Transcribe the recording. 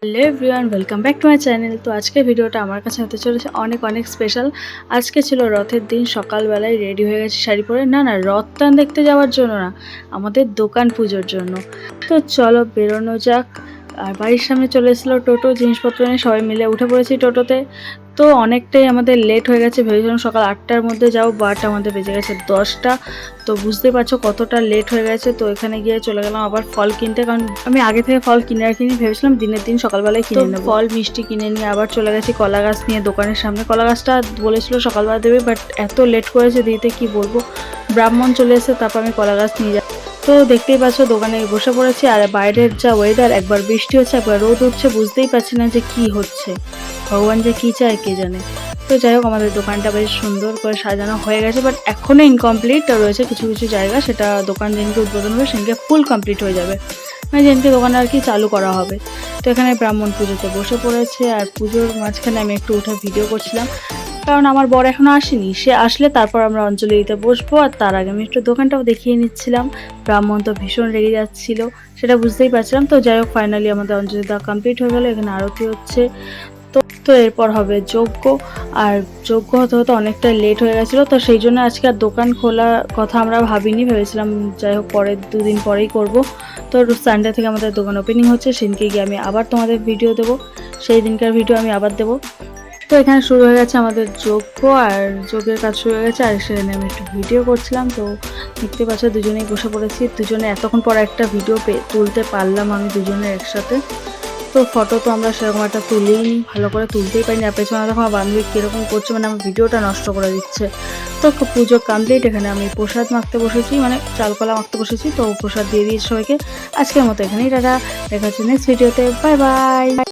Hello everyone, welcome back to my channel. তো আজকের ভিডিওটা আমার কাছে হতে চলেছে অনেক অনেক স্পেশাল। আজকে ছিল রথের দিন, সকালবেলায় রেডি হয়ে গেছি শাড়ি পরে। না রথ টান দেখতে যাওয়ার জন্য না, আমাদের দোকান পুজোর জন্য। তো চলো বেরোনো যাক। আর বাড়ির সামনে চলে এসেছিলো টোটো, জিনিসপত্র নিয়ে সবাই মিলে উঠে পড়েছি টোটোতে। তো অনেকটাই আমাদের লেট হয়ে গেছে, ভেবেছিলাম সকাল 8টার মধ্যে যাও, বাট আমাদের বেজে গেছে 10টা। তো বুঝতে পারছো কতটা লেট হয়ে গেছে। তো এখানে গিয়ে চলে গেলাম আবার ফল কিনতে, কারণ আমি আগে থেকে ফল কিনে রাখিনি, ভেবেছিলাম দিনের দিন সকালবেলায় কিনে নেব। ফল মিষ্টি কিনে নিয়ে আবার চলে গেছি কলা গাছ নিয়ে দোকানের সামনে। কলা গাছটা বলেছিল সকালবেলা দেবে, বাট এত লেট করেছে দিতে, কি বলবো। ব্রাহ্মণ চলে এসে তারপর আমি কলা গাছ নিয়ে যাই। তো দেখতেই পাচ্ছ দোকানে বসে পড়েছি, আর বাইরের যা ওয়েদার, একবার বৃষ্টি হচ্ছে একবার রোদ উঠছে, বুঝতেই পারছি না যে কি হচ্ছে। ভগবান যে কী চায় কে জানে। তো যাই হোক, আমাদের দোকানটা বেশ সুন্দর করে সাজানো হয়ে গেছে, বাট এখনও ইনকমপ্লিট রয়েছে কিছু কিছু জায়গা। সেটা দোকান যেদিনকে উদ্বোধন হবে সেদিনকে ফুল কমপ্লিট হয়ে যাবে, মানে যেদিনকে দোকান আর কি চালু করা হবে। তো এখানে ব্রাহ্মণ পুজোতে বসে পড়েছে, আর পুজোর মাঝখানে আমি একটু উঠে ভিডিও করছিলাম, কারণ আমার বর এখনও আসেনি। সে আসলে তারপর আমরা অঞ্জলি দিতে বসবো, আর তার আগে আমি একটু দোকানটাও দেখিয়ে নিচ্ছিলাম। ব্রাহ্মণ তো ভীষণ রেগে যাচ্ছিল, সেটা বুঝতেই পারছিলাম। তো যাই হোক, ফাইনালি আমাদের অঞ্জলি দেওয়া কমপ্লিট হয়ে গেলো। এখানে আরতি হচ্ছে। তো এরপর হবে যজ্ঞ, আর যজ্ঞ হতে হতে অনেকটা লেট হয়ে গেছিলো। তো সেই জন্য আজকে আর দোকান খোলার কথা আমরা ভাবিনি, ভেবেছিলাম যাই হোক পরের 2 দিন পরেই করব। তো সানডে থেকে আমাদের দোকান ওপেনিং হচ্ছে, সেদিনকে গিয়ে আমি আবার তোমাদের ভিডিও দেবো, সেই দিনকার ভিডিও আমি আবার দেবো। তো এখানে শুরু হয়ে গেছে আমাদের যজ্ঞ, আর যজ্ঞের কাজ শুরু হয়ে গেছে, আর সেখানে আমি একটু ভিডিও করছিলাম। তো দেখতে পাচ্ছ দুজনেই বসে পড়েছি, দুজনে এতক্ষণ পর একটা ভিডিও তুলতে পারলাম আমি দুজনের একসাথে। তো ফটো তো আমরা সেরকম একটা তুলিনি, ভালো করে তুলতেই পারিনি। আর পেছনে দেখো আমার বান্ধবী কীরকম করছে, মানে আমার ভিডিওটা নষ্ট করে দিচ্ছে। তো পুজো কমপ্লিট, এখানে আমি প্রসাদ মাখতে বসেছি, মানে চালকলা মাখতে বসেছি। তো প্রসাদ দিয়ে দিয়েছি সবাইকে। আজকের মতো এখানেই টাটা, দেখা হচ্ছে নেক্সট ভিডিওতে, বাই বাই।